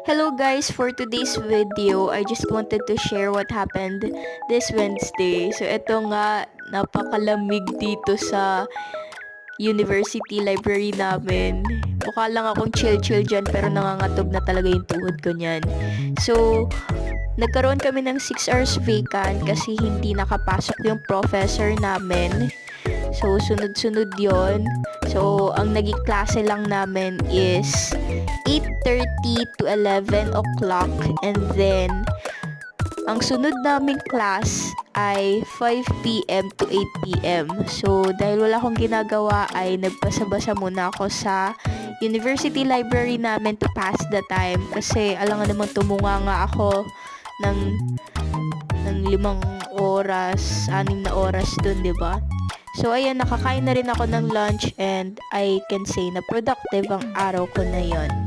Hello guys, for today's video, I just wanted to share what happened this Wednesday. So ito nga, napakalamig dito sa university library namin. Mukha lang akong chill-chill dyan pero nangangatog na talaga yung tuhod ko niyan. So, nagkaroon kami ng 6 hours vacant kasi hindi nakapasok yung professor namin. So, sunod-sunod yon. So, ang naging klase lang namin is 8:30 to 11 o'clock. And then, ang sunod naming class ay 5 p.m. to 8 p.m. So, dahil wala akong ginagawa ay nagpasa-basa muna ako sa university library namin to pass the time. Kasi alam nga naman tumunga nga ako ng 5 oras, 6 na oras dun, 'di ba? So, ayan, nakakain na rin ako ng lunch and I can say na productive ang araw ko na yon.